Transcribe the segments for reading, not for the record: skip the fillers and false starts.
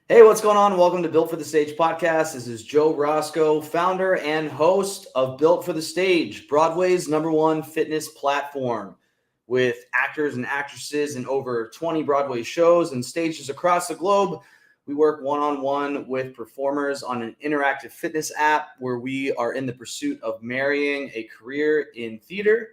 Hey, what's going on? Welcome to Built for the Stage podcast. This is Joe Roscoe, founder and host of Built for the Stage, Broadway's #1 fitness platform. With actors and actresses in over 20 Broadway shows and stages across the globe, we work one-on-one with performers on an interactive fitness app where we are in the pursuit of marrying a career in theater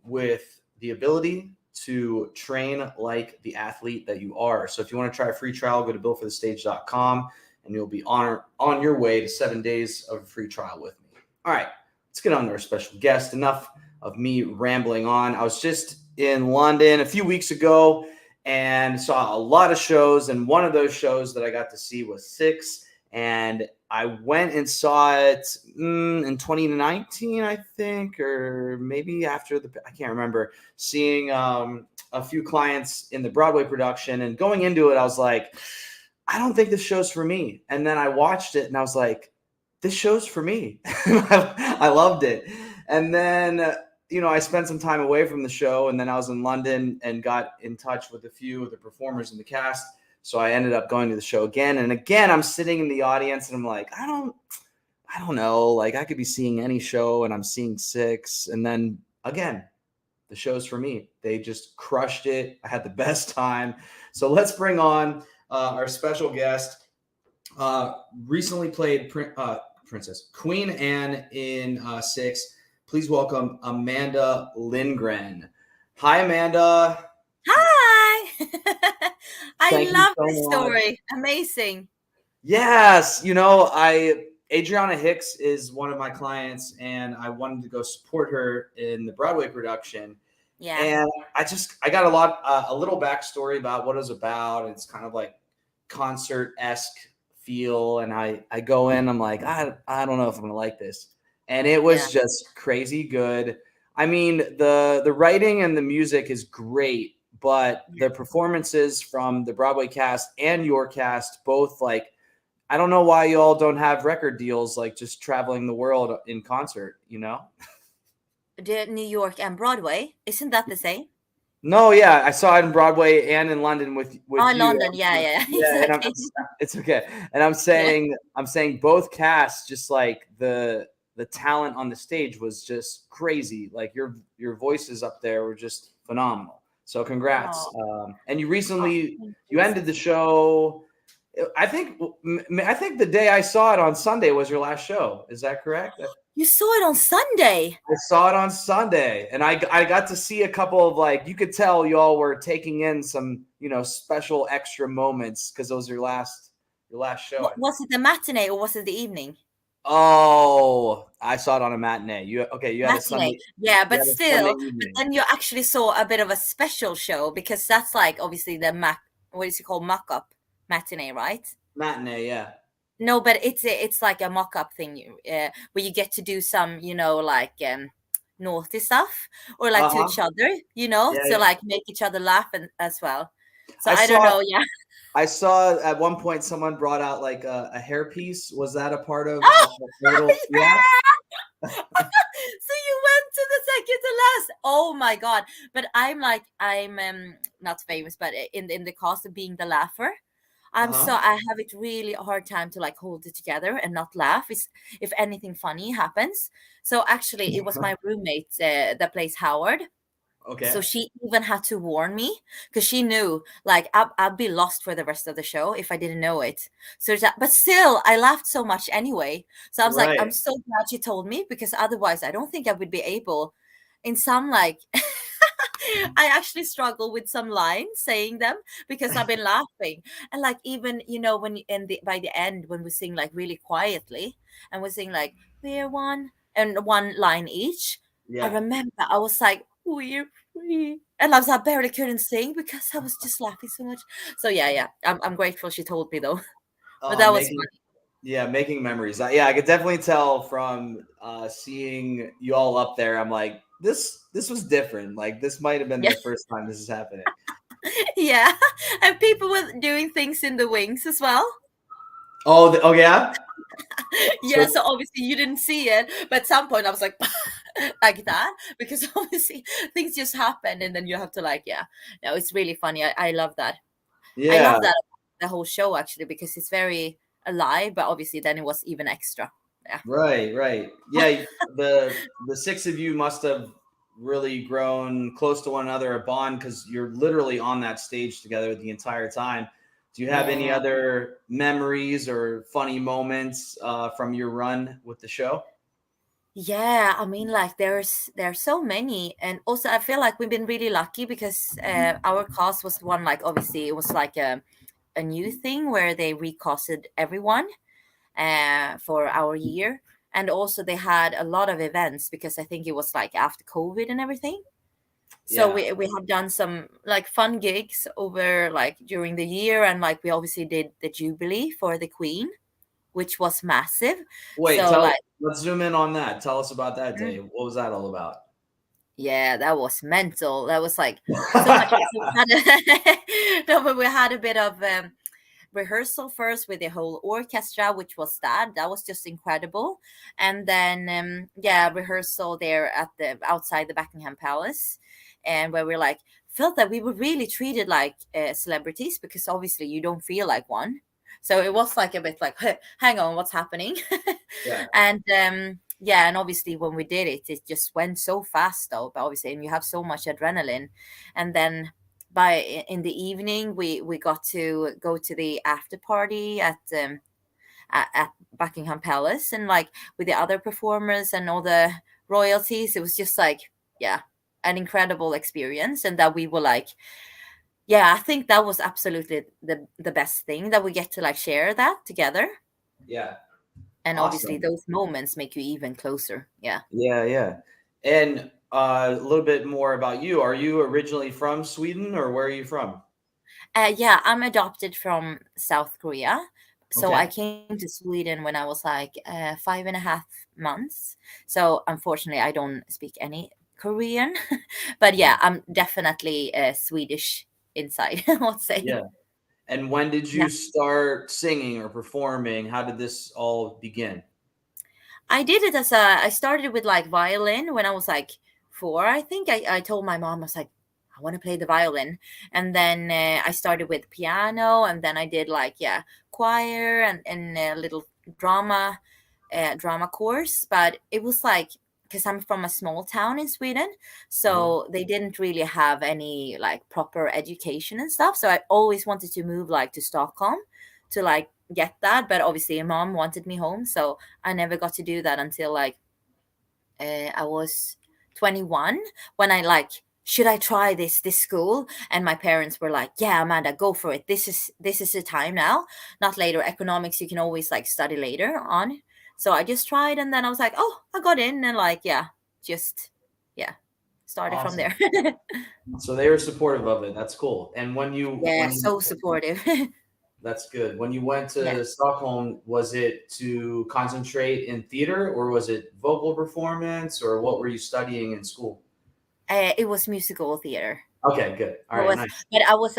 with the ability to train like the athlete that you are. So if you want to try a free trial, go to builtforthestage.com and you'll be on your way to 7 days of a free trial with me. All right, let's get on to our special guest. Enough of me rambling on. I was just in London a few weeks ago and saw a lot of shows. And one of those shows that I got to see was Six. And I went and saw it in 2019, I think, or maybe after I can't remember, seeing a few clients in the Broadway production. And going into it, I was like, I don't think this show's for me. And then I watched it and I was like, this show's for me. I loved it. And then, I spent some time away from the show, and then I was in London and got in touch with a few of the performers in the cast. So I ended up going to the show again. And again, I'm sitting in the audience and I'm like, I don't know. Like, I could be seeing any show and I'm seeing Six. And then again, the show's for me. They just crushed it. I had the best time. So let's bring on our special guest. Recently played Princess Queen Anne in Six. Please welcome Amanda Lindgren. Hi, Amanda. Hi. I Thank you love so this much. story. Amazing. Yes, Adriana Hicks is one of my clients, and I wanted to go support her in the Broadway production. Yeah. And I got a little backstory about what it was about. It's kind of like concert-esque feel, and I go in, I'm like, I don't know if I'm gonna like this, and it Yeah. was just crazy good. I mean, the writing and the music is great, but the performances from the Broadway cast and your cast both, like, I don't know why you all don't have record deals, like just traveling the world in concert, The New York and Broadway. Isn't that the same? No, yeah, I saw it in Broadway and in London with Oh, you. London. Yeah, yeah. Yeah, and Exactly. it's okay. And Yeah. I'm saying both casts, just like the talent on the stage was just crazy. Like your voices up there were just phenomenal. So congrats. Oh, And oh, thank you you. ended the show. I think the day I saw it on Sunday was your last show. Is that correct? You saw it on Sunday. I saw it on Sunday, and I got to see a couple of, like, you could tell y'all were taking in some, special extra moments because it was your last show, I think. Was it the matinee or was it the evening? Oh, I saw it on a matinee. You had a Matinee. Sunday, Yeah, you but had a Sunday still, but evening. then you actually saw a bit of a special show because that's like obviously the what is it called? Mock-up matinee, right? Matinee, yeah. No, but it's like a mock-up thing where you get to do some, like naughty stuff or like to each Uh-huh. other, Yeah, to yeah. like make each other laugh and as well. So I I don't saw know, yeah. I saw at one point someone brought out like a hairpiece. Was that a part of Oh, a little? Yeah. yeah! So you went to the second to last. Oh my god! But I'm not famous, but in the cast of being the laugher. Uh-huh. I have it really a hard time to like hold it together and not laugh is if anything funny happens. So actually, it was my roommate that plays Howard. So Okay. she even had to warn me because she knew like I'd be lost for the rest of the show if I didn't know it. So but still, I laughed so much anyway. So I was like, I'm Right. so glad she told me because otherwise, I don't think I would be able. In some like I actually struggle with some lines saying them because I've been laughing. And like even when in the by the end when we sing like really quietly and we sing like we're one and one line each, I Yeah. remember I was like we're free. And I barely couldn't sing because I was just laughing so much. So yeah. I'm grateful she told me though. But that was Making Yeah, making memories. Yeah, I could definitely tell from seeing you all up there. I'm like, this was different. Like, this might have been funny. the first time this is happening. Yeah. And people were doing things in the wings as well. Oh, yeah. Yeah, So so obviously you didn't see it, but at some point I was like like that because obviously things just happen and then you have to like, yeah. No, it's really funny. I love that. I yeah, love that. the whole show actually, because it's very alive, but obviously then it was even extra. Yeah. Right, right. Yeah, the six of you must have really grown close to one another, a bond, because you're literally on that stage together the entire time. Do you have any Yeah. other memories or funny moments from your run with the show? Yeah, I mean, like there's so many, and also I feel like we've been really lucky because our cast was one, like obviously it was like a new thing where they recasted everyone for our year, and also they had a lot of events because I think it was like after COVID and everything. So Yeah. we have done some like fun gigs over like during the year, and like we obviously did the Jubilee for the Queen, which was massive. Wait, So like. let's zoom in on that. Tell us about that Mm. day. What was that all about? Yeah, that was mental. That was like so much. We had no, but we had a bit of rehearsal first with the whole orchestra, which was that was just incredible. And then yeah, rehearsal there at the outside the Buckingham Palace, and where we like felt that we were really treated like celebrities, because obviously you don't feel like one. So it was like a bit like, "Huh, hang on, what's happening?" Yeah. And yeah, and obviously when we did it, it just went so fast though. But obviously, and you have so much adrenaline, and then by in the evening we got to go to the after party at Buckingham Palace, and like with the other performers and all the royalties. It was just like, yeah, an incredible experience, and that we were like, yeah, I think that was absolutely the best thing, that we get to like share that together. Yeah. And obviously Awesome. those moments make you even closer. Yeah. Yeah, yeah. And a little bit more about you. Are you originally from Sweden, or where are you from? Yeah, I'm adopted from South Korea. So I Okay. came to Sweden when I was like 5.5 months. So unfortunately, I don't speak any Korean. But yeah, I'm definitely Swedish inside, I'll say. Yeah. And when did Yeah. you start singing or performing? How did this all begin? I did it as I started with like violin when I was like 4, I think. I told my mom, I was like, I want to play the violin. And then I started with piano, and then I did like, yeah, choir and a little drama, drama course. But it was like, because I'm from a small town in Sweden, Uh-huh. so they didn't really have any like proper education and stuff. So I always wanted to move like to Stockholm to like get that. But obviously, mom wanted me home. So I never got to do that until like I was 21, when I like, should I try this school? And my parents were like, yeah, Amanda, go for it. This is the time now, not later. Economics you can always like study later on. So I just tried, and then I was like, oh, I got in, and like, yeah, just yeah, started from Awesome. there. So they were supportive of it. That's cool. And Yeah, so supportive. that's good. When you went Yeah. to Stockholm, was it to concentrate in theater, or was it vocal performance, or what were you studying in school? It was musical theater. Okay, good. All It right, was, nice. but I was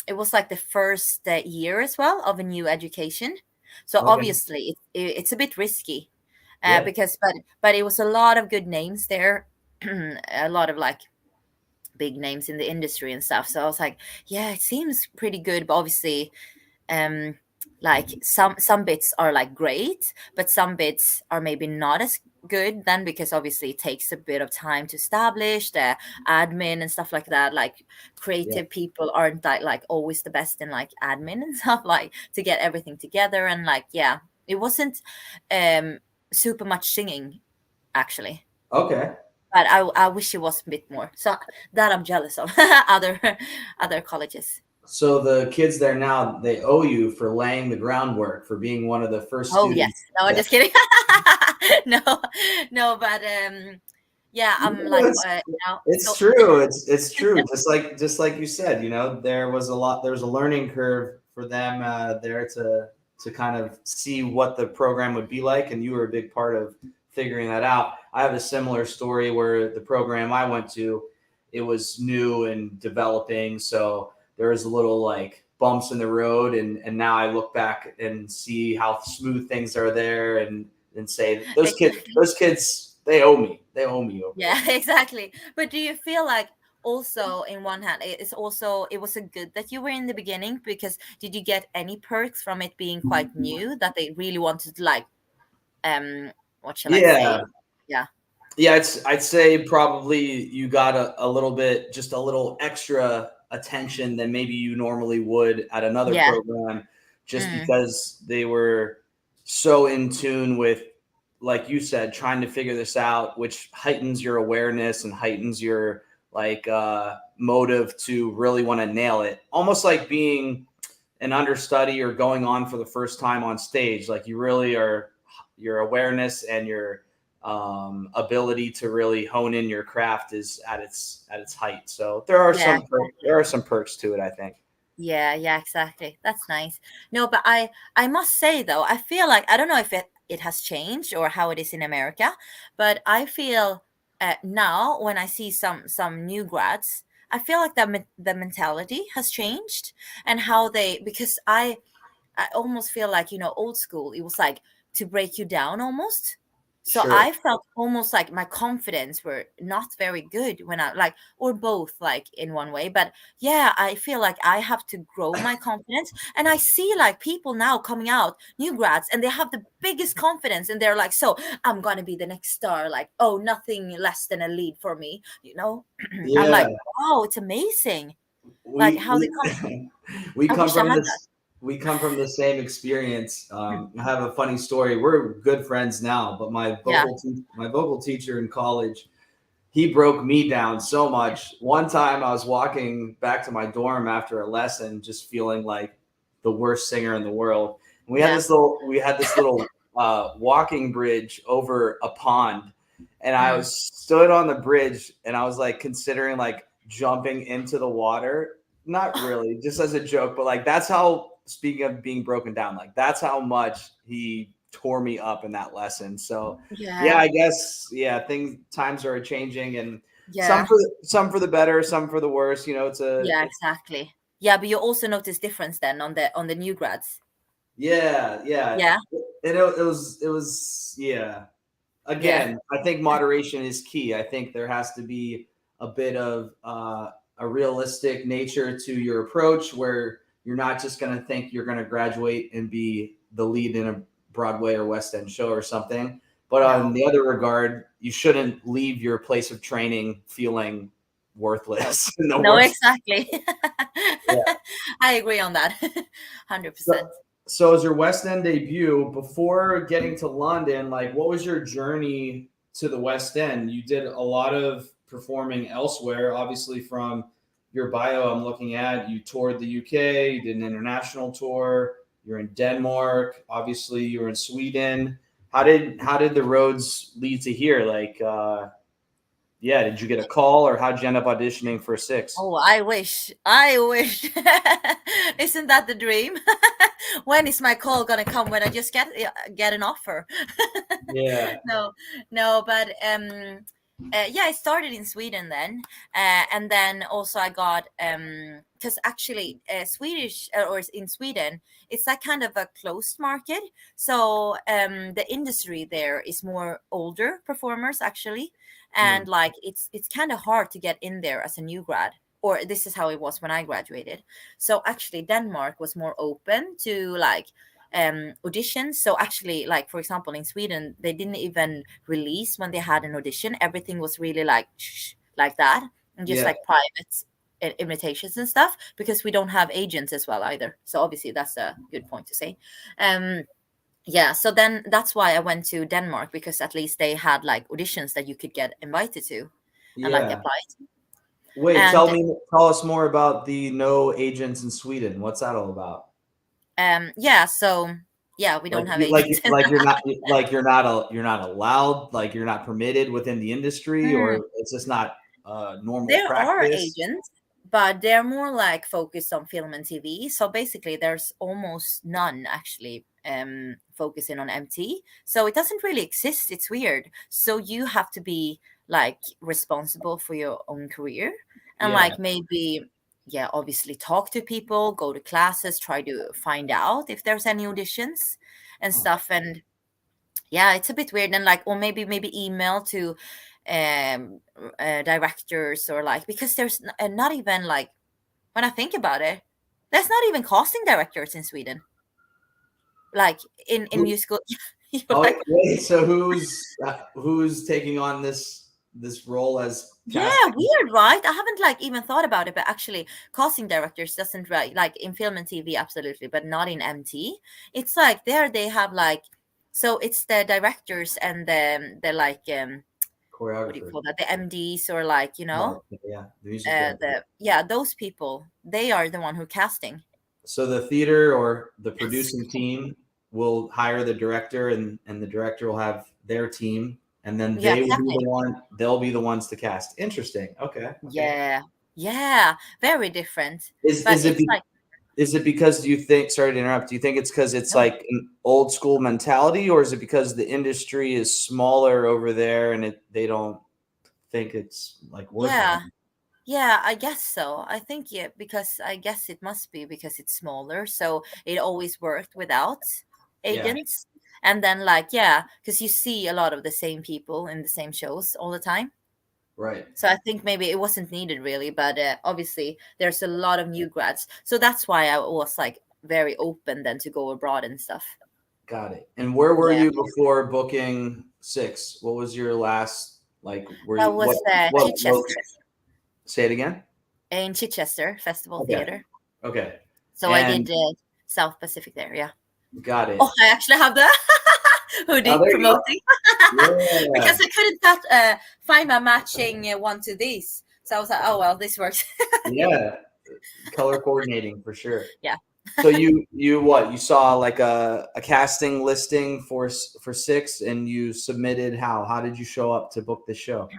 it was like the first year as well of a new education. So Okay. obviously it's a bit risky, Yeah. because but it was a lot of good names there, a lot of like big names in the industry and stuff. So I was like, yeah, it seems pretty good, but obviously um like some bits are like great, but some bits are maybe not as good then, because obviously it takes a bit of time to establish the admin and stuff like that. Like Yeah. creative people aren't like always the best in like admin and stuff, like to get everything together. And like, yeah, it wasn't um super much singing actually, Okay. but I wish it was a bit more, so that I'm jealous of other other colleges. So the kids there now, they owe you for laying the groundwork, for being one of the first Oh yes. students. No, I'm Yeah. just kidding. No, no, but yeah, I'm No, like now. it's So true. It's true. Just like you said, there was a learning curve for them there to kind of see what the program would be like, and you were a big part of figuring that out. I have a similar story where the program I went to, it was new and developing, so there was a little like bumps in the road, and now I look back and see how smooth things are there, and say those exactly. kids they owe me over there. Yeah, exactly. But do you feel like also in one hand, it's also, it was a good that you were in the beginning, because did you get any perks from it being quite new that they really wanted to like, what shall I Yeah. say? Yeah. Yeah, I'd say probably you got a little bit, just a little extra attention than maybe you normally would at another Yeah. program, just Mm. because they were so in tune with, like you said, trying to figure this out, which heightens your awareness and heightens your like motive to really want to nail it. Almost like being an understudy or going on for the first time on stage. Like you really are, your awareness and your ability to really hone in your craft is at its height. So Yeah, there exactly. are some perks to it, I think. Yeah, yeah, exactly. That's nice. No, but I must say though, I feel like, I don't know if it has changed or how it is in America, but I feel now when I see some new grads, I feel like the mentality has changed, and how they, because I almost feel like, old school, it was like to break you down almost. So Sure. I felt almost like my confidence were not very good when I like, or both, like in one way. But yeah, I feel like I have to grow my confidence. And I see like people now coming out, new grads, and they have the biggest confidence, and they're like, so I'm gonna be the next star, like, oh, nothing less than a lead for me, I'm Yeah. like, wow, it's amazing. Like we how they we come. we I come wish I from had that. this we come from the same experience. I have a funny story. We're good friends now, but Yeah. my vocal teacher in college, he broke me down so much. One time I was walking back to my dorm after a lesson, just feeling like the worst singer in the world. And Yeah. we had this little walking bridge over a pond, and I Mm. was stood on the bridge, and I was like considering like jumping into the water. Not really, just as a joke, but like that's how. Speaking of being broken down, like that's how much he tore me up in that lesson. So yeah, Yeah. I guess yeah, things times are changing, and Yeah. some for the better, some for the worse. You know, Yeah, it's exactly. Yeah, but you also notice difference then on the new grads. yeah, yeah. Yeah. And it was yeah. Yeah. Again, I think moderation is key. I think there has to be a bit of a realistic nature to your approach, where you're not just going to think you're going to graduate and be the lead in a Broadway or West End show or something. But on No. the other regard, you shouldn't leave your place of training feeling No. worthless in the No, worst. exactly. Yeah. I agree on that. So, 100%. so as your West End debut, before getting to London, like what was your journey to the West End? You did a lot of performing elsewhere, obviously from your bio I'm looking at, you toured the UK, you did an international tour, you're in Denmark, obviously you were in Sweden. How did the roads lead to here? Like yeah, did you get a call or how'd you end up auditioning for Six? Oh, I wish. I wish. Isn't that the dream? When is my call gonna come? When I just get an offer? Yeah. No, no, but yeah, I started in Sweden then, and then also I got because actually Swedish or in Sweden it's like kind of a closed market, so the industry there is more older performers actually, Hmm. and like it's kind of hard to get in there as a new grad, or this is how it was when I graduated. So actually Denmark was more open to like auditions. So actually, like for example in Sweden they didn't even release when they had an audition. Everything was really like shh, like that, and just Yeah. like private invitations and stuff, because we don't have agents as well either. So obviously that's a good point to say. um yeah, so then that's why I went to Denmark, because at least they had like auditions that you could get invited to and like Yeah. apply. Wait, And tell us more about the no agents in Sweden. What's that all about? yeah, so yeah, we don't have agents. Like you're not allowed, like you're not permitted within the industry, or it's just not normal There are practice. agents, but they're more like focused on film and TV. So basically, there's almost none actually focusing on MT. So it doesn't really exist. It's weird. So you have to be like responsible for your own career, and Yeah. like maybe, yeah, obviously talk to people, go to classes, try to find out if there's any auditions and Huh. stuff. And yeah, it's a bit weird. And like, or maybe email to um directors, or like, because there's not even like, when I think about it, there's not even casting directors in Sweden, like in Who- musical. You're Oh, like, wait. So who's taking on this role as yeah, casting? weird, right? I haven't like even thought about it, but actually, casting directors doesn't, right, like in film and TV, absolutely, but not in MT. It's like there they have like, so it's the directors and the like, what do you Choreographer. call that? The MDs, or like, Right. Yeah. The music director. the, yeah, those people, they are the one who casting. So the theater or the Yes. producing team will hire the director, and the director will have their team, and then Yeah, exactly. they'll be the ones to cast. Interesting. Okay. Okay. Yeah. Yeah. Very different. Is But is it it's be, like, is it because, do you think, sorry to interrupt, do you think it's because it's no. like an old school mentality, or is it because the industry is smaller over there and they don't think it's like worth Yeah. having? Yeah, I guess so. I think, yeah, because I guess it must be because it's smaller. So it always worked without Yeah. agents. And then, like, yeah, because you see a lot of the same people in the same shows all the time. Right. So I think maybe it wasn't needed really, but obviously there's a lot of new grads. So that's why I was like very open then to go abroad and stuff. Got it. And where were Yeah, you before booking Six? What was your last, like, were that you, was what Chichester, say it again? in Chichester Festival Okay. Theatre. Okay. So I did And South Pacific there. Yeah. got Oh, it. I actually have the Oh, hoodie there you promoting go. because Yeah. I couldn't find my matching one to these. So I was like, oh well, this works. Yeah. Color coordinating for sure. Yeah. So you saw like a casting listing for Six, and you submitted. How did you show up to book the show?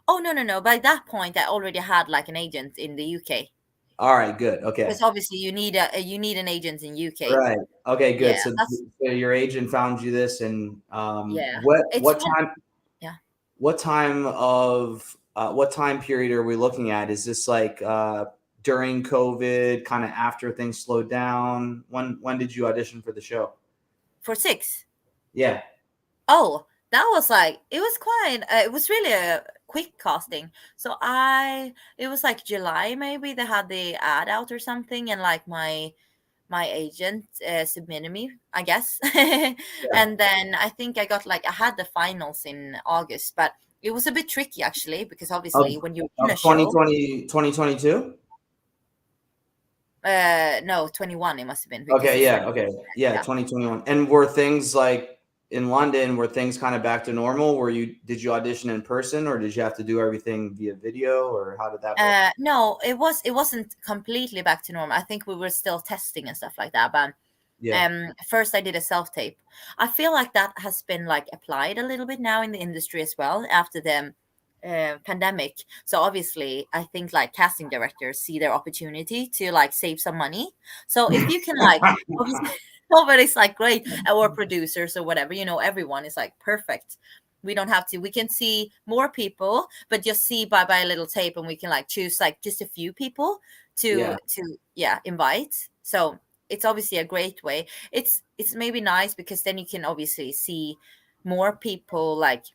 Oh, no, no, no. By that point, I already had like an agent in the UK, All right, good. Okay. because obviously you need an agent in UK. Right. Okay, Yeah, good. So, that's, so your agent found you this, and yeah. what It's what been, time yeah. what time period are we looking at? Is this like during COVID, kind of after things slowed down? When did you audition for the show? For six. Yeah. Oh, that was like, it was quite. It was really a quick casting. So it was like July maybe, they had the ad out or something, and like my agent submitted me, I guess. Yeah. And then I think I had the finals in August, but it was a bit tricky actually, because Of obviously when you're in a of show, 2022. no, 21 it must have been, because Okay, it's yeah, 20. okay. Yeah, Yeah. 2021. And were things like in London, were things kind of back to normal? Did you audition in person, or did you have to do everything via video, or how did that work? No, it wasn't completely back to normal. I think we were still testing and stuff like that, but Yeah. first I did a self tape. I feel like that has been like applied a little bit now in the industry as well after the pandemic. So obviously I think like casting directors see their opportunity to like save some money. So if you can like, obviously nobody's like great, or producers or whatever, everyone is like perfect. We don't have to, we can see more people, but just see by a little tape, and we can like choose like just a few people Yeah. to yeah, invite. So it's obviously a great way. It's maybe nice because then you can obviously see more people like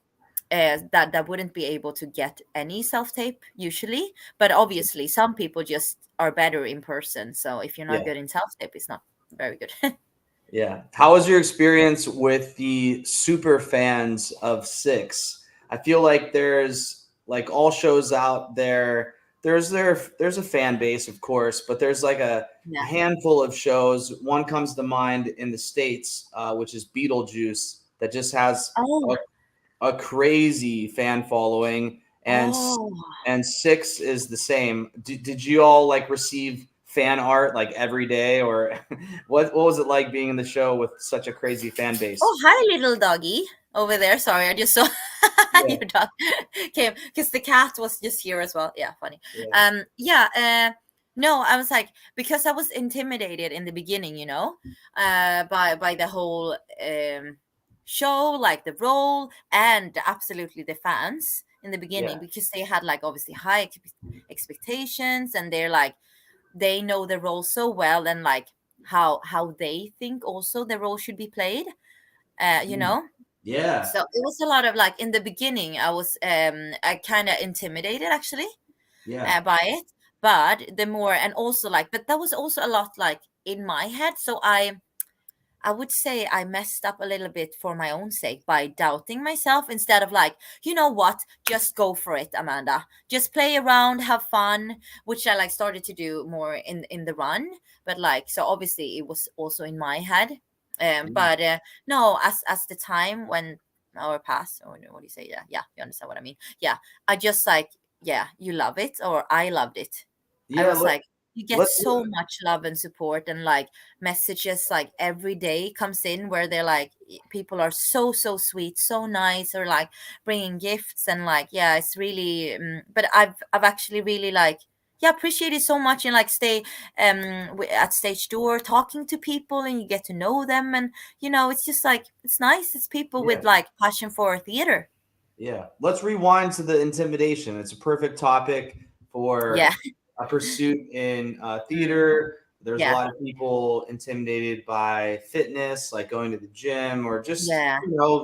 that wouldn't be able to get any self tape usually, but obviously some people just are better in person. So if you're not Yeah. good in self tape, it's not very good. Yeah. How was your experience with the super fans of Six? I feel like there's like all shows out there. There's a fan base, of course, but there's like a Yeah. handful of shows. One comes to mind in the States, which is Beetlejuice, that just has Oh. a crazy fan following, Oh. and Six is the same. Did you all like receive fan art like every day, or what was it like being in the show with such a crazy fan Oh, base? hi, little doggy over there. Sorry, I just saw Yeah, your dog came because the cat was just here as well. Yeah, funny. yeah, Yeah. No, I was like, because I was intimidated in the beginning, by the whole show, like the role and absolutely the fans in the yeah. beginning, because they had like obviously high expectations, and they're like, they know the role so well, and like how they think also the role should be played, you Mm, know Yeah. So it was a lot of like in the beginning, I kind of intimidated actually Yeah. by it, but the more and also like, but that was also a lot like in my head. So I would say I messed up a little bit for my own sake by doubting myself instead of like, you know what, just go for it, Amanda. Just play around, have fun, which I like started to do more in the run. But like, so obviously it was also in my head. Mm. But no, as the time when our past, or what do you say? Yeah, yeah, you understand what I mean? Yeah, I just like, yeah, you love it, or I loved it. I Yeah. was like, you get Let, so much love and support, and like messages like every day comes in where they're like people are so sweet, so nice, or like bringing gifts, and like yeah, it's really but I've actually really like yeah appreciate it so much, and like stay at stage door talking to people, and you get to know them, and it's just like it's nice, it's people yeah. with like passion for theater. Yeah. Let's rewind to the intimidation. It's a perfect topic Yeah. for a pursuit in Mm, theater. There's a yeah. lot of people intimidated by fitness, like going to the gym or just, Yeah.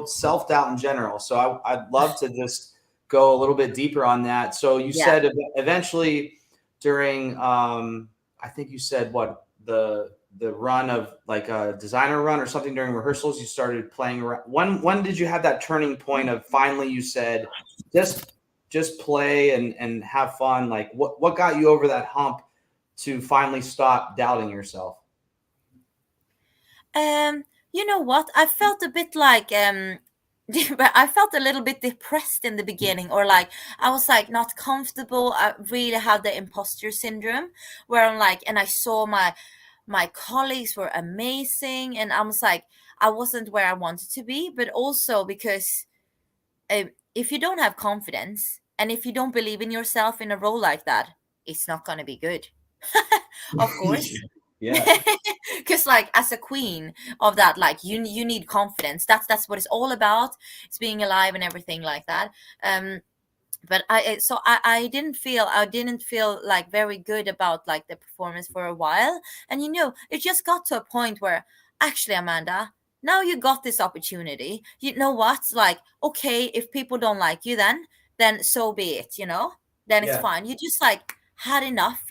self doubt in general. So I'd love to just go a little bit deeper on that. So you Yeah. said eventually during, I think you said what, the run of like a designer run or something during rehearsals, you started playing around. When did you have that turning point of finally you said just just play and have fun? Like what got you over that hump to finally stop doubting yourself? Um, you know what? I felt a bit like I felt a little bit depressed in the beginning, or like I was like not comfortable. I really had the imposter syndrome where I'm like, and I saw my colleagues were amazing, and I was like, I wasn't where I wanted to be, but also because if you don't have confidence and if you don't believe in yourself in a role like that, it's not gonna be good. Of course. Yeah. Because like as a queen of that, like you need confidence. That's what it's all about. It's being alive and everything like that. um but I didn't feel like very good about like the performance for a while, and it just got to a point where actually, Amanda, now you got this opportunity. You know what, like, okay, if people don't like you, then so be it, then it's Yeah. fine. You just like had enough,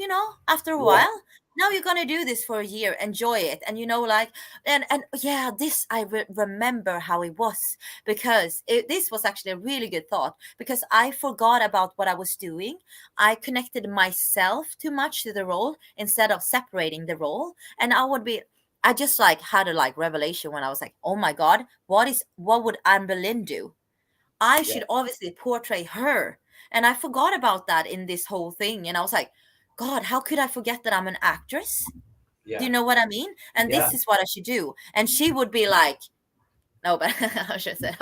after a Yeah. while. Now you're gonna do this for a year, enjoy it, and like, and yeah, this I remember how it was, because this was actually a really good thought, because I forgot about what I was doing. I connected myself too much to the role instead of separating the role. And I just like had a like revelation when I was like, oh my God, what would Anne Boleyn do? I Yeah. should obviously portray her. And I forgot about that in this whole thing. And I was like, God, how could I forget that I'm an actress? Do Yeah. you know what I mean? And Yeah. this is what I should do. And she would be like, no, but I should say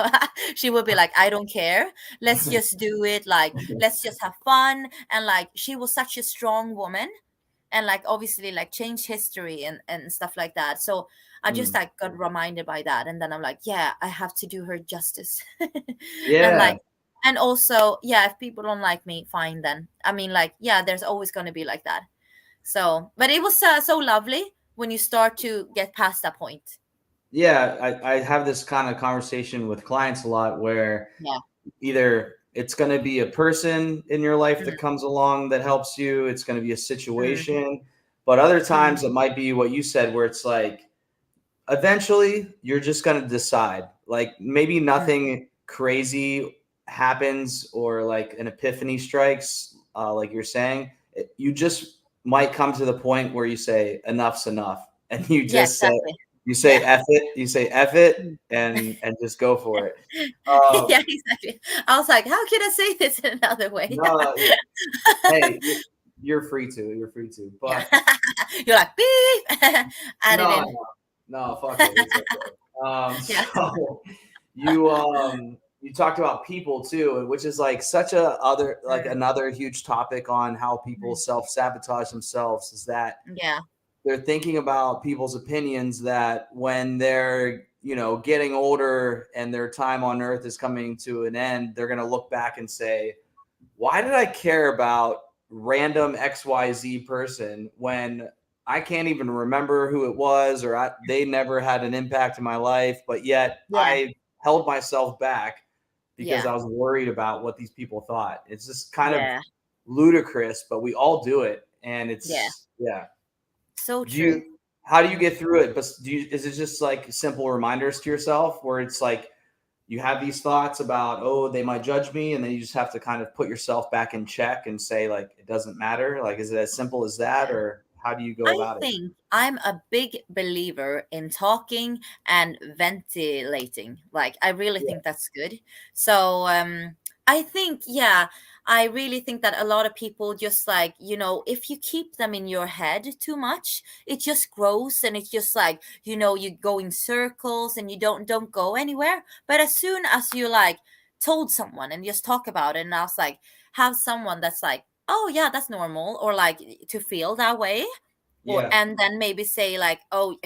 she would be like, I don't care. Let's just do it. Like, let's just have fun. And like, she was such a strong woman, and like, obviously, like, changed history and stuff like that. So I just Mm. like got reminded by that, and then I'm like, yeah, I have to do her justice. And Yeah. like, and also, yeah, if people don't like me, fine then. I mean, like, yeah, there's always going to be like that. So, but it was so lovely when you start to get past that point. Yeah. I have this kind of conversation with clients a lot where Yeah. either it's going to be a person in your life that Mm, comes along that helps you, it's going to be a mm, situation, but other mm, times it might be what you said where it's like eventually you're just going to decide, like maybe mm. nothing crazy happens or like an epiphany strikes, like you're saying. You just might come to the point where you say enough's enough and you Yeah, just say, exactly. you say Yeah. F it, you say F it, Mm. and just go for it. um Yeah, exactly. I was like, how can I say this in another way? no, hey, you're free to. You're free to. Yeah. But You're like, beep, add it no, in. no, no, fuck it. It's okay. Yeah. So you talked about people too, which is like such a other like Mm, another huge topic on how people mm. self sabotage themselves. Is that Yeah. they're thinking about people's opinions that when they're getting older and their time on earth is coming to an end, they're gonna look back and say, why did I care about random XYZ person when I can't even remember who it was, or they never had an impact in my life, but yet Yeah. I held myself back because Yeah. I was worried about what these people thought. It's just kind of Yeah. ludicrous, but we all do it, and Yeah. it's yeah. So Do true. you? How do you get through it? But do you? Is it just like simple reminders to yourself, where it's like you have these thoughts about, oh, they might judge me, and then you just have to kind of put yourself back in check and say, like, it doesn't matter. Like, is it as simple as that, or how do you go I about it? think I'm a big believer in talking and ventilating. Like, I really Yeah, think that's good. So, I think, yeah, I really think that a lot of people just like, if you keep them in your head too much, it just grows and it's just like, you go in circles and you don't go anywhere. But as soon as you like told someone and just talk about it, and I was like, have someone that's like, oh yeah, that's normal, or like to feel that way, or yeah, and then maybe say like, oh,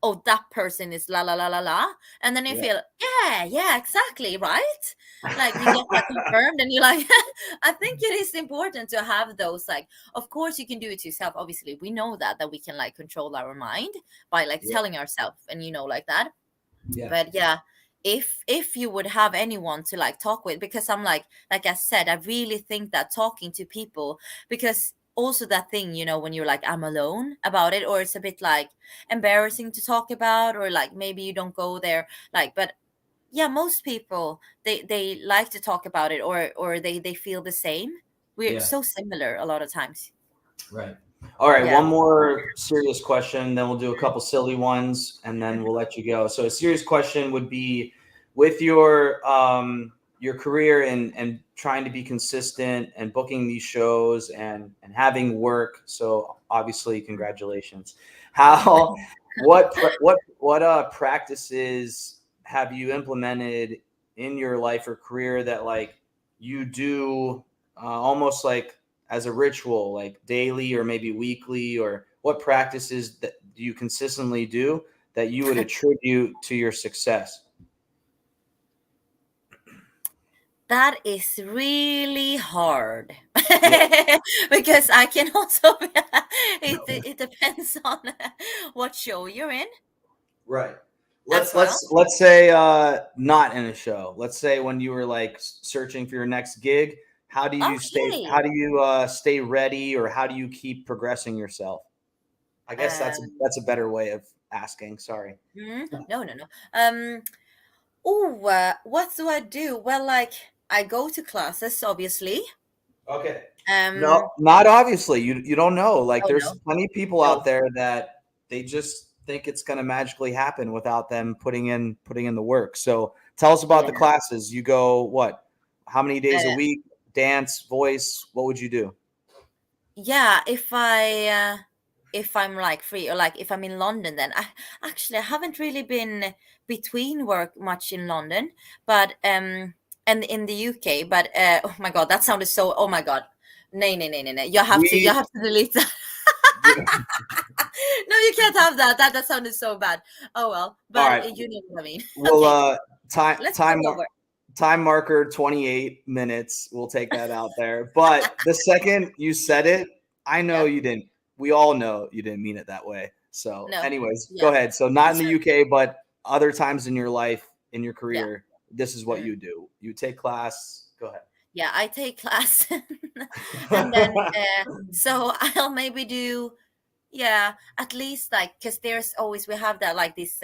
oh, that person is la la la la la, and then you yeah, feel, yeah, yeah, exactly, right, like you get that confirmed and you're like, I think it is important to have those, like, of course you can do it to yourself, obviously we know that we can like control our mind by like yeah, telling ourselves, and like that. yeah, But yeah, if you would have anyone to like talk with, because I'm like I said, I really think that talking to people, because also that thing, when you're like, I'm alone about it, or it's a bit like embarrassing to talk about, or like maybe you don't go there, like, but yeah, most people, they like to talk about it, or they feel the same. We're yeah. so similar a lot of times. Right. All right. Yeah. One more serious question, then we'll do a couple silly ones, and then we'll let you go. So a serious question would be, with your career and trying to be consistent and booking these shows and having work. So obviously, congratulations. How what practices have you implemented in your life or career that like you do almost like as a ritual, like daily or maybe weekly, or what practices that do you consistently do that you would attribute to your success? That is really hard Yeah, because I can also it depends on what show you're in right. as Let's well. let's let's say not in a show. Let's say when you were like searching for your next gig, how Okay. do you stay ready, or how do you keep progressing yourself? I guess Um, that's a better way of asking. Sorry. no, no, no. Oh, what do I do? Well, like I go to classes, obviously. Okay. No, Um, not obviously. You don't know. Like oh there's no, plenty of people no, out there that they just think it's going to magically happen without them putting in the work. So tell us about the yeah. classes. You go what? How many days a Uh, week? Dance, voice, what would you do? yeah, if I'm like free, or like if I'm in London, then I haven't really been between work much in London, but and in the UK, but oh my god, that sounded so, oh my god, no, no, no, no, no, you We have to delete that. No, you can't have that. That sounded so bad. Oh well, All but right. you know what I mean. We'll Okay, time let's time start over. time marker 28 minutes. We'll take that out there. But the second you said it, I know Yeah, you didn't. We all know you didn't mean it that way. So, no, anyways, go yeah, ahead. So, not in the UK, but other times in your life, in your yeah. career, this is what Mm. you do. You take class. Go Yeah, I take class, and then ahead. so I'll maybe do, yeah, at least like, because there's always, we have that like this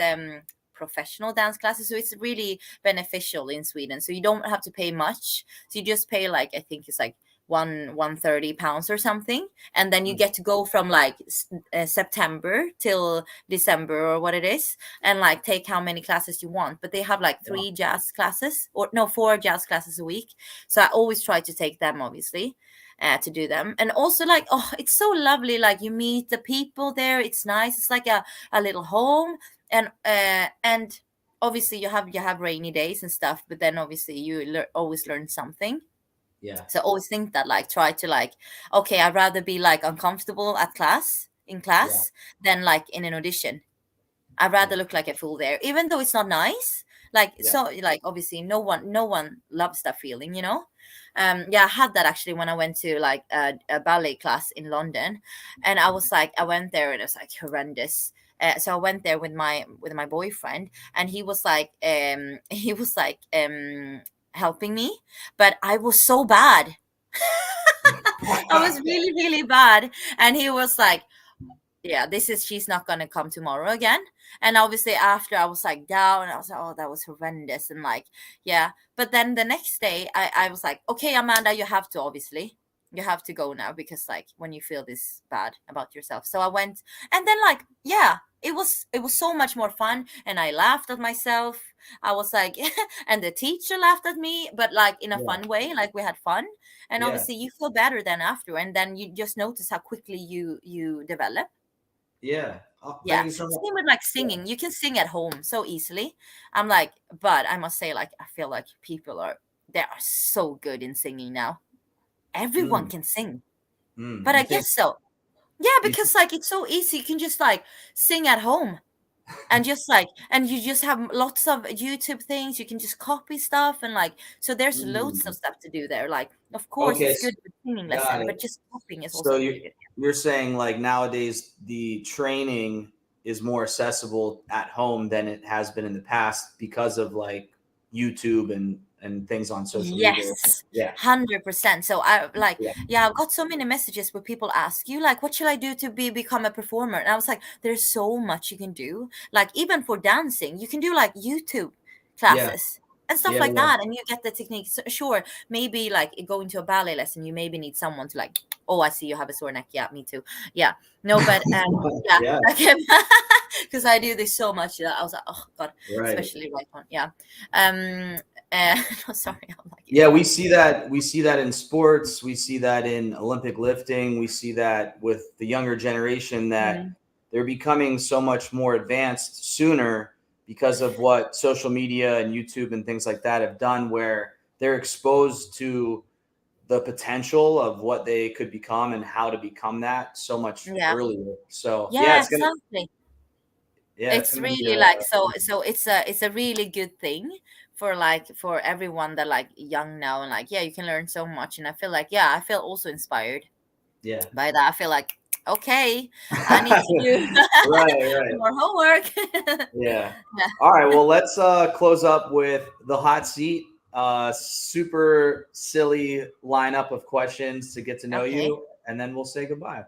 professional dance classes, so it's really beneficial in Sweden, so you don't have to pay much, so you just pay like, I think it's like 130 pounds or something, and then you get to go from like September till December or what it is, and like take how many classes you want, but they have like Wow. three jazz classes, or no, four jazz classes a week, so I always try to take them, obviously, to do them. And also like, oh, it's so lovely, like you meet the people there, it's nice, it's like a little home, and obviously you have rainy days and stuff, but then obviously you always learn something. Yeah. So I always think that, like, try to like, okay, I'd rather be like uncomfortable in Yeah. class than like in an audition. I'd rather Yeah. look like a fool there, even though it's not nice. Like, Yeah. so like obviously no one loves that feeling, you know. Yeah, I had that actually when I went to like a ballet class in London, and I was like, I went there and it was like horrendous. So I went there with my boyfriend, and he was like he was like helping me, but I was so bad. I was really, really bad. And he was like, yeah, this is she's not gonna come tomorrow again. And obviously after I was like down, and I was like, oh, that was horrendous. And like, yeah. But then the next day I was like, okay, Amanda, you have to, obviously. You have to go now, because like when you feel this bad about yourself. So I went, and then like, yeah, it was so much more fun. And I laughed at myself. I was like, and the teacher laughed at me, but like in a Yeah. fun way, like we had fun. And Yeah. obviously you feel better than after, and then you just notice how quickly you develop. Yeah. Thank Yeah. you so much. Same with like Yeah. singing. You can sing at home so easily. I'm like, but I must say, like, I feel like people they are so good in singing now. Everyone Mm, can sing. mm. But I guess so. Yeah, You think because like it's so easy. You can just like sing at home, and just like, and you just have lots of YouTube things. You can just copy stuff, and like, so there's loads of mm. stuff to do there. Like, of course Okay, it's good with singing got lesson, it. but just copying is So also really good. you're saying like nowadays the training is more accessible at home than it has been in the past because of like YouTube and things on social media. Yes, Yeah. 100%. So I like, Yeah. yeah, I've got so many messages where people ask you like, what should I do to become a performer? And I was like, there's so much you can do. Like even for dancing, you can do like YouTube Yeah. classes and stuff Yeah. like Yeah. that, and you get the techniques. So, sure, maybe like going to a ballet lesson, you maybe need someone to like, oh, I see you have a sore neck. Yeah, me too. Yeah, no, but yeah, Yeah. like because I do this so much that I was like, oh God, Right. especially right one. Yeah. Um, no, sorry, I'm like Yeah, we interrupting. see that. We see that in sports. We see that in Olympic lifting. We see that with the younger generation that Mhm. they're becoming so much more advanced sooner because of what social media and YouTube and things like that have done, where they're exposed to the potential of what they could become and how to become that so much Yeah, earlier. So yeah, yeah, exactly. it's It's gonna be really like, so it's a really good thing for like for everyone that like young now, and like, yeah, you can learn so much. And I feel like, yeah, I feel also inspired yeah. by that. I feel like, okay, I need to do Right, right. more homework. Yeah. Yeah. All right. Well, let's close up with the hot seat. Super silly lineup of questions to get to know Okay. you, and then we'll say goodbye.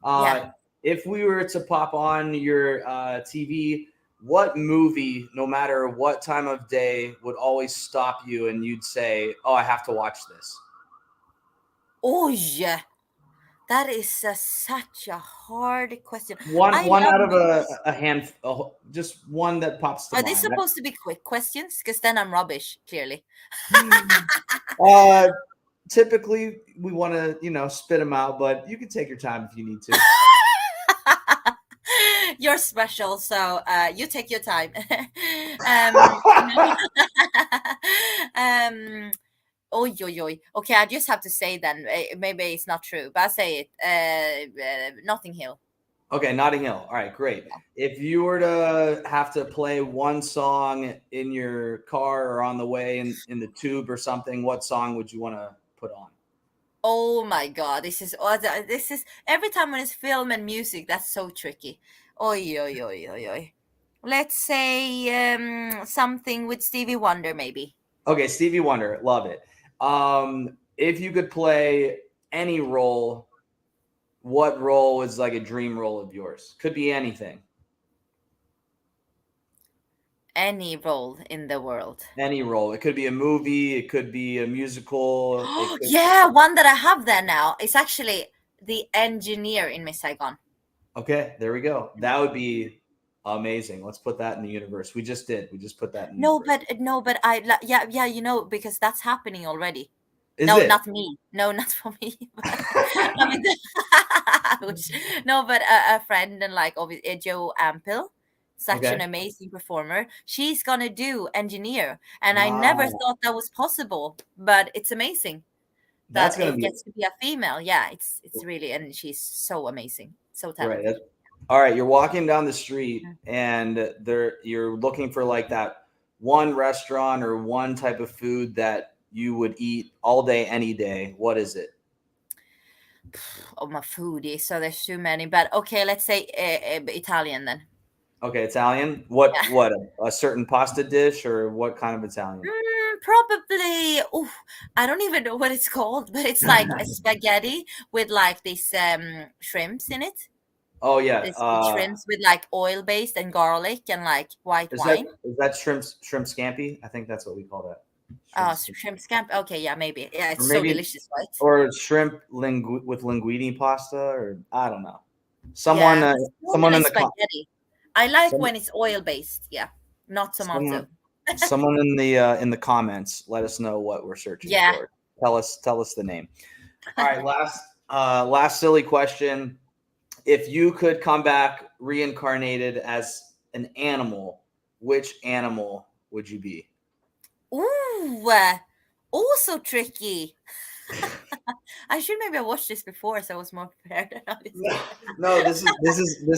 Yeah. If we were to pop on your TV, what movie, no matter what time of day, would always stop you and you'd say, "Oh, I have to watch this." Oh yeah. That is such a hard question. One, I one love out of movies. a hand, just one that pops to Are they mind. supposed to be quick questions? Because then I'm rubbish, clearly. Uh, typically we want to spit them out, but you can take your time if you need to. You're special, so you take your time. um, um, oi, oi, oi. Okay, I just have to say then. Maybe it's not true, but I say it. Notting Hill. Okay, Notting Hill. All right, great. If you were to have to play one song in your car or on the way in the tube or something, what song would you want to put on? Oh my God, this is every time when it's film and music, that's so tricky. Oi, oi, oi, oi, oi. Let's say something with Stevie Wonder, maybe. Okay, Stevie Wonder, love it. If you could play any role, what role is like a dream role of yours? Could be anything. Any role in the world. Any role. It could be a movie, it could be a musical, it could Yeah, one that I have there now is actually the engineer in Miss Saigon. Okay, there we go. That would be amazing. Let's put that in the universe. We just did. We just put that in the No, universe. but yeah, yeah, because that's happening already. Is No, it? not me. No, not for me. But, I mean, no, but a friend, and like obviously Joe Ampel, such an Okay. amazing performer. She's gonna do engineer, and I never Ah, thought that was possible, but it's amazing that's that gonna it be gets to be a female. Yeah, it's really, and she's so amazing, so right. talented. All right, you're walking down the street and there you're looking for like that one restaurant or one type of food that you would eat all day, any day. What is it? Oh, my foodie. So there's too many, but okay, let's say Italian then. Okay, Italian. Yeah. What a certain pasta dish or what kind of Italian? Probably. Oh, I don't even know what it's called, but it's like a spaghetti with like these shrimps in it. Oh yeah. This shrimps with like oil based and garlic and like white Is that wine. shrimp scampi? I think that's what we call that. Oh, Scampi. shrimp scampi. Okay, yeah, maybe. Yeah, Or it's so maybe delicious, right? or shrimp with linguine pasta, or I don't know. Someone Yeah, it's someone normally in the spaghetti. I like some when it's oil based. Yeah, not tomato. someone in the comments, let us know what we're searching Yeah. for. Tell us the name. All right, last silly question. If you could come back reincarnated as an animal, which animal would you be? Ooh, also tricky. I should maybe have watched this before, so I was more prepared. No, this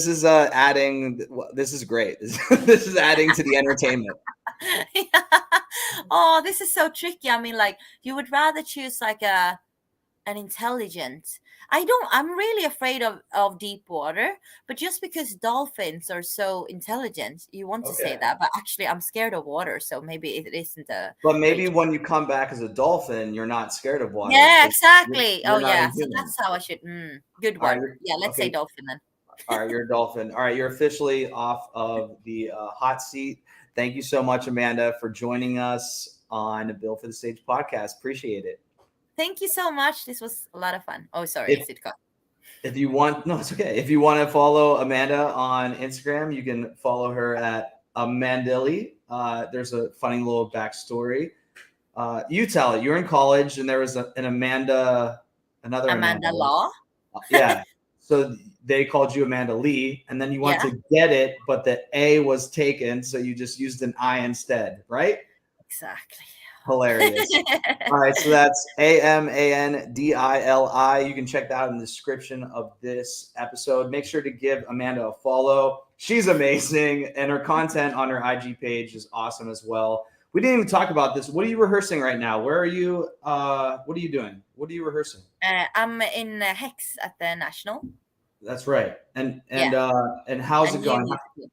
is adding. This is great. This is adding to the entertainment. Yeah. Oh, this is so tricky. I mean, like, you would rather choose like an intelligent. I'm really afraid of deep water, but just because dolphins are so intelligent, you want to say Okay. that, but actually I'm scared of water, so maybe it isn't a But maybe great. when you come back as a dolphin, you're not scared of water Yeah, because exactly. Oh you're not yeah, a so human. that's how I should. Good All right. one. Yeah, let's say Okay. dolphin then. All right. You're a dolphin. All right. You're officially off of the hot seat. Thank you so much, Amanda, for joining us on the Bill for the Stage podcast. Appreciate it. Thank you so much. This was a lot of fun. Oh, sorry, If is it cut? if you want, no, it's okay. If you want to follow Amanda on Instagram, you can follow her at Amandilly. There's a funny little backstory. You tell it. You're in college, and there was an Amanda, another Amanda. Amanda Law. Yeah. So they called you Amanda Lee, and then you went Yeah, to get it, but the A was taken, so you just used an I instead, right? exactly. Hilarious. All right, so that's Amandili. You can check that out in the description of this episode. Make sure to give Amanda a follow. She's amazing, and her content on her IG page is awesome as well. We didn't even talk about this. What are you rehearsing right now? Where are you? What are you doing? What are you rehearsing? I'm in Hex at the National. That's right. Yeah, And a how's it new going? musical.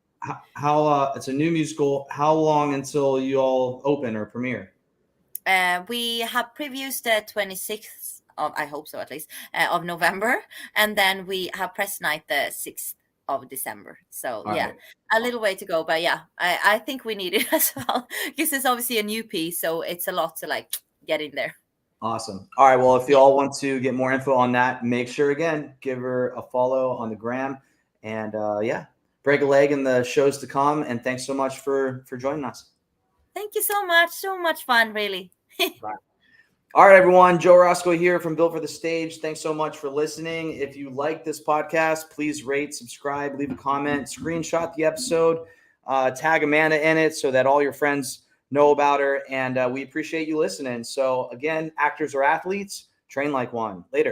How it's a new musical. How long until you all open or premiere? We have previews the 26th of, I hope so at least, of November, and then we have press night the 6th of December. So All yeah, right. a little way to go, but yeah, I think we need it as well because it's obviously a new piece, so it's a lot to like get in there. Awesome. All right. Well, if you Yeah. all want to get more info on that, make sure again give her a follow on the gram, and yeah, break a leg in the shows to come. And thanks so much for joining us. Thank you so much. So much fun, really. Bye. All right, everyone. Joe Roscoe here from Built for the Stage. Thanks so much for listening. If you like this podcast, please rate, subscribe, leave a comment, screenshot the episode, tag Amanda in it so that all your friends know about her. And we appreciate you listening. So, again, actors are athletes. Train like one. Later.